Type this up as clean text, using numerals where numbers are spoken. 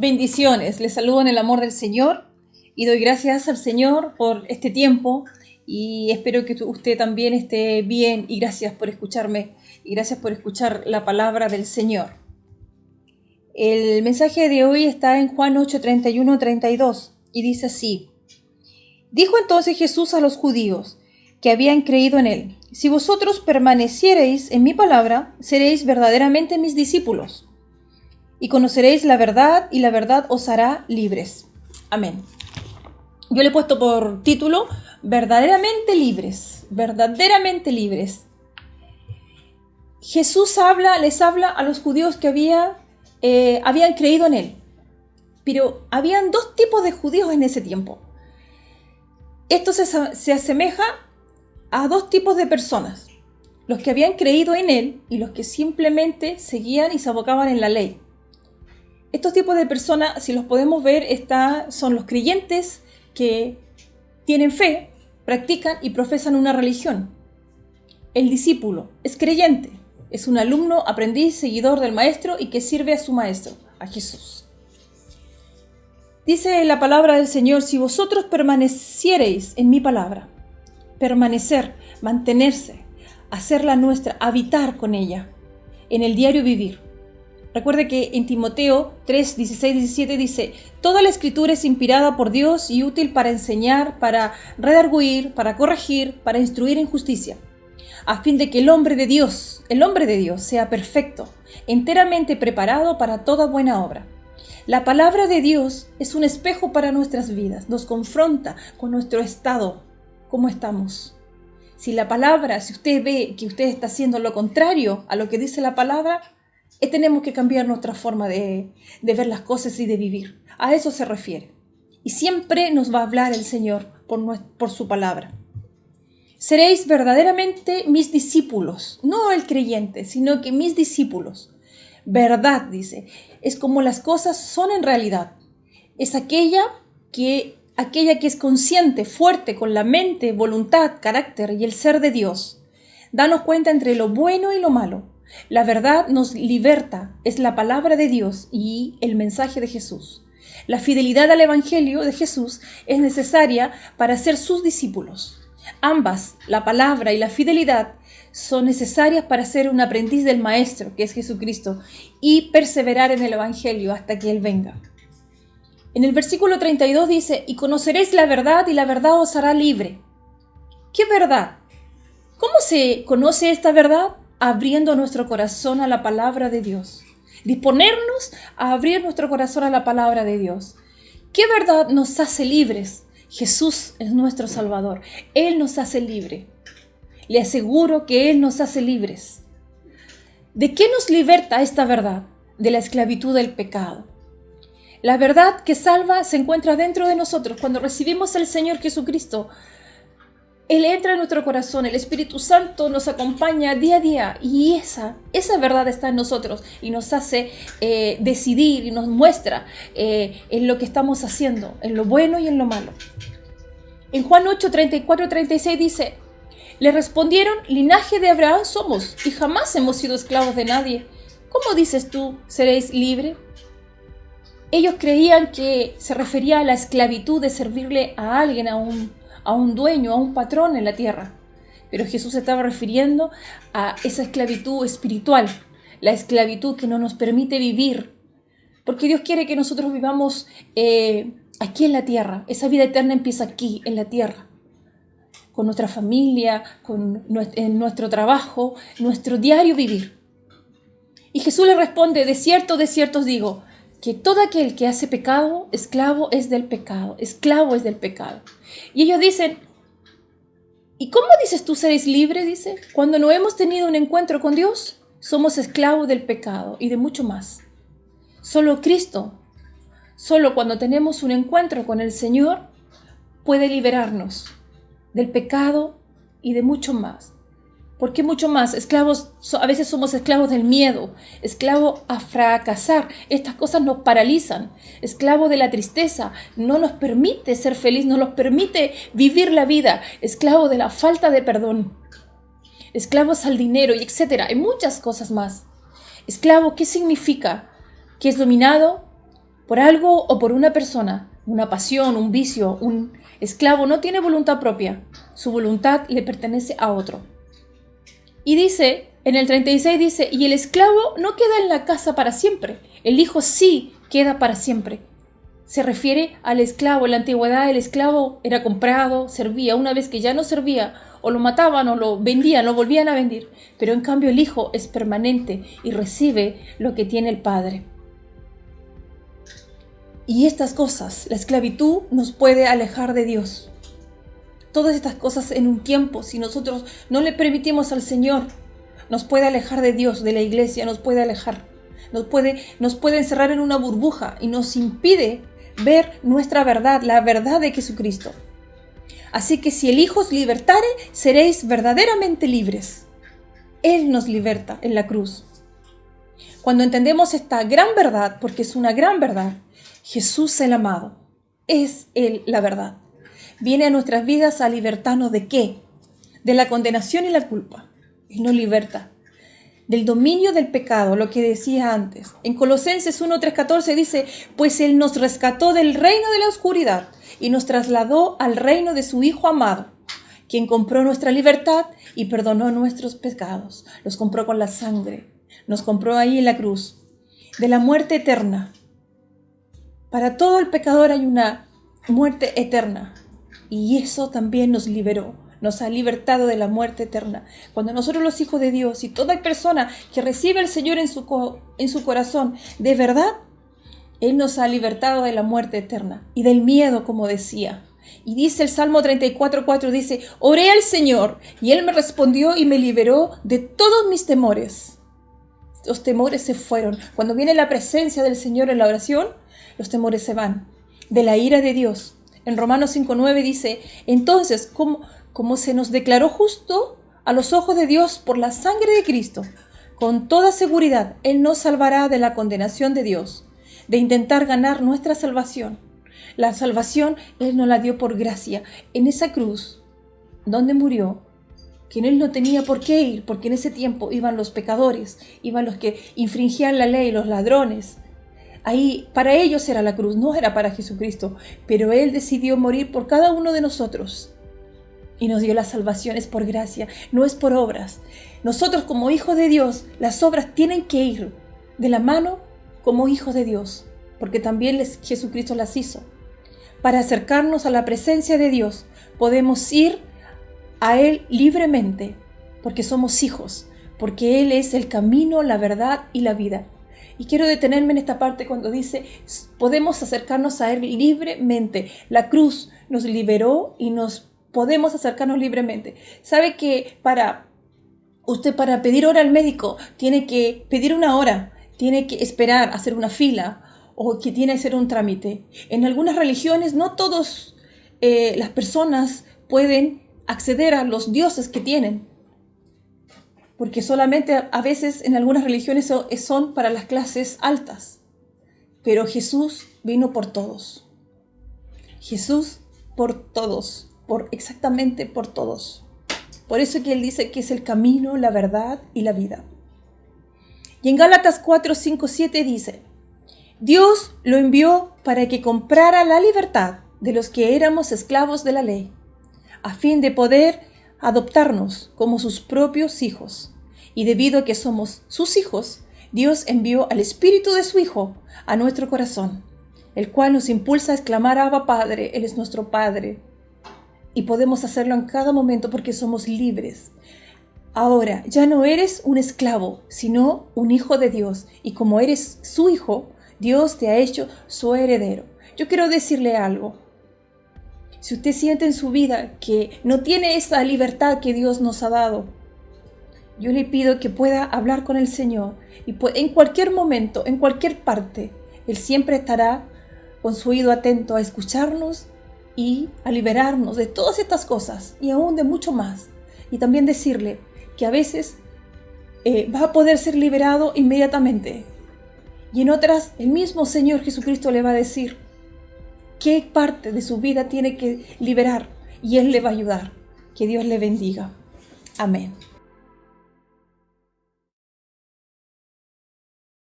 Bendiciones, les saludo en el amor del Señor y doy gracias al Señor por este tiempo y espero que usted también esté bien y gracias por escucharme y gracias por escuchar la palabra del Señor. El mensaje de hoy está en Juan 8, 31, 32 y dice así: Dijo entonces Jesús a los judíos que habían creído en él: Si vosotros permaneciereis en mi palabra, seréis verdaderamente mis discípulos. Y conoceréis la verdad, y la verdad os hará libres. Amén. Yo le he puesto por título, verdaderamente libres, verdaderamente libres. Jesús les habla a los judíos que habían creído en él. Pero habían dos tipos de judíos en ese tiempo. Esto se asemeja a dos tipos de personas. Los que habían creído en él y los que simplemente seguían y se abocaban en la ley. Estos tipos de personas, si los podemos ver, son los creyentes que tienen fe, practican y profesan una religión. El discípulo es creyente, es un alumno, aprendiz, seguidor del maestro y que sirve a su maestro, a Jesús. Dice la palabra del Señor: si vosotros permaneciereis en mi palabra, permanecer, mantenerse, hacerla nuestra, habitar con ella, en el diario vivir. Recuerde que en Timoteo 3, 16, 17 dice: Toda la escritura es inspirada por Dios y útil para enseñar, para redarguir, para corregir, para instruir en justicia, a fin de que el hombre de Dios sea perfecto, enteramente preparado para toda buena obra. La palabra de Dios es un espejo para nuestras vidas, nos confronta con nuestro estado, cómo estamos. Si usted ve que usted está haciendo lo contrario a lo que dice la palabra, tenemos que cambiar nuestra forma de ver las cosas y de vivir. A eso se refiere. Y siempre nos va a hablar el Señor por su palabra. Seréis verdaderamente mis discípulos, no el creyente, sino que mis discípulos. Verdad, dice, es como las cosas son en realidad. Es aquella que es consciente, fuerte, con la mente, voluntad, carácter y el ser de Dios. Danos cuenta entre lo bueno y lo malo. La verdad nos liberta, es la palabra de Dios y el mensaje de Jesús. La fidelidad al Evangelio de Jesús es necesaria para ser sus discípulos. Ambas, la palabra y la fidelidad, son necesarias para ser un aprendiz del Maestro, que es Jesucristo, y perseverar en el Evangelio hasta que Él venga. En el versículo 32 dice: y conoceréis la verdad y la verdad os hará libre. ¿Qué verdad? ¿Cómo se conoce esta verdad? Abriendo nuestro corazón a la palabra de Dios. Disponernos a abrir nuestro corazón a la palabra de Dios. ¿Qué verdad nos hace libres? Jesús es nuestro Salvador. Él nos hace libre. Le aseguro que Él nos hace libres. ¿De qué nos liberta esta verdad? De la esclavitud del pecado. La verdad que salva se encuentra dentro de nosotros. Cuando recibimos al Señor Jesucristo, Él entra en nuestro corazón, el Espíritu Santo nos acompaña día a día y esa verdad está en nosotros y nos hace decidir y nos muestra en lo que estamos haciendo, en lo bueno y en lo malo. En Juan 8, 34, 36 dice: le respondieron: linaje de Abraham somos y jamás hemos sido esclavos de nadie. ¿Cómo dices tú, seréis libre? Ellos creían que se refería a la esclavitud de servirle a alguien, a un dueño, a un patrón en la tierra. Pero Jesús se estaba refiriendo a esa esclavitud espiritual, la esclavitud que no nos permite vivir. Porque Dios quiere que nosotros vivamos aquí en la tierra. Esa vida eterna empieza aquí, en la tierra. Con nuestra familia, en nuestro trabajo, nuestro diario vivir. Y Jesús le responde: de cierto os digo, que todo aquel que hace pecado, esclavo es del pecado, esclavo es del pecado. Y ellos dicen: ¿y cómo dices tú seréis libres? Dice, cuando no hemos tenido un encuentro con Dios, somos esclavos del pecado y de mucho más. Solo Cristo, solo cuando tenemos un encuentro con el Señor, puede liberarnos del pecado y de mucho más. ¿Por qué mucho más? A veces somos esclavos del miedo, esclavos a fracasar. Estas cosas nos paralizan. Esclavos de la tristeza, no nos permite ser feliz, no nos permite vivir la vida. Esclavos de la falta de perdón. Esclavos al dinero, y etcétera. Hay muchas cosas más. Esclavo, ¿qué significa? Que es dominado por algo o por una persona, una pasión, un vicio, un esclavo no tiene voluntad propia. Su voluntad le pertenece a otro. Y dice, en el 36 dice, y el esclavo no queda en la casa para siempre. El hijo sí queda para siempre. Se refiere al esclavo. En la antigüedad el esclavo era comprado, servía. Una vez que ya no servía, o lo mataban o lo vendían, lo volvían a vender. Pero en cambio el hijo es permanente y recibe lo que tiene el padre. Y estas cosas, la esclavitud nos puede alejar de Dios. Todas estas cosas en un tiempo, si nosotros no le permitimos al Señor, nos puede alejar de Dios, de la iglesia, nos puede alejar. Nos puede encerrar en una burbuja y nos impide ver nuestra verdad, la verdad de Jesucristo. Así que si el Hijo os libertare, seréis verdaderamente libres. Él nos liberta en la cruz. Cuando entendemos esta gran verdad, porque es una gran verdad, Jesús el amado, es Él la verdad. Viene a nuestras vidas a libertarnos ¿de qué? De la condenación y la culpa. Él nos liberta del dominio del pecado, lo que decía antes. En Colosenses 1:3-14 dice, pues Él nos rescató del reino de la oscuridad y nos trasladó al reino de su Hijo amado, quien compró nuestra libertad y perdonó nuestros pecados. Los compró con la sangre, nos compró ahí en la cruz, de la muerte eterna. Para todo el pecador hay una muerte eterna y eso también nos liberó. Nos ha libertado de la muerte eterna. Cuando nosotros los hijos de Dios y toda persona que recibe al Señor en su corazón, de verdad, Él nos ha libertado de la muerte eterna y del miedo, como decía. Y dice el Salmo 34:4, dice, oré al Señor y Él me respondió y me liberó de todos mis temores. Los temores se fueron. Cuando viene la presencia del Señor en la oración, los temores se van. De la ira de Dios. En Romanos 5:9 dice, entonces, como se nos declaró justo a los ojos de Dios por la sangre de Cristo, con toda seguridad Él nos salvará de la condenación de Dios, de intentar ganar nuestra salvación. La salvación Él nos la dio por gracia. En esa cruz, donde murió, que Él no tenía por qué ir, porque en ese tiempo iban los pecadores, iban los que infringían la ley, los ladrones. Ahí, para ellos era la cruz, no era para Jesucristo, pero Él decidió morir por cada uno de nosotros. Y nos dio la salvación, es por gracia, no es por obras. Nosotros como hijos de Dios, las obras tienen que ir de la mano como hijos de Dios, porque también Jesucristo las hizo. Para acercarnos a la presencia de Dios, podemos ir a Él libremente, porque somos hijos, porque Él es el camino, la verdad y la vida. Y quiero detenerme en esta parte cuando dice, podemos acercarnos a Él libremente. La cruz nos liberó y podemos acercarnos libremente. ¿Sabe que para pedir hora al médico tiene que pedir una hora? Tiene que esperar, hacer una fila o que tiene que hacer un trámite. En algunas religiones no todas las personas pueden acceder a los dioses que tienen. Porque solamente a veces en algunas religiones son para las clases altas. Pero Jesús vino por todos. Jesús por todos. Exactamente por todos. Por eso que Él dice que es el camino, la verdad y la vida. Y en Gálatas 4:5-7 dice, Dios lo envió para que comprara la libertad de los que éramos esclavos de la ley, a fin de poder adoptarnos como sus propios hijos. Y debido a que somos sus hijos, Dios envió al Espíritu de su Hijo a nuestro corazón, el cual nos impulsa a exclamar, Abba Padre, Él es nuestro Padre. Y podemos hacerlo en cada momento porque somos libres. Ahora, ya no eres un esclavo, sino un hijo de Dios. Y como eres su hijo, Dios te ha hecho su heredero. Yo quiero decirle algo. Si usted siente en su vida que no tiene esa libertad que Dios nos ha dado, yo le pido que pueda hablar con el Señor. Y en cualquier momento, en cualquier parte, Él siempre estará con su oído atento a escucharnos y a liberarnos de todas estas cosas y aún de mucho más. Y también decirle que a veces va a poder ser liberado inmediatamente. Y en otras, el mismo Señor Jesucristo le va a decir qué parte de su vida tiene que liberar y Él le va a ayudar. Que Dios le bendiga. Amén.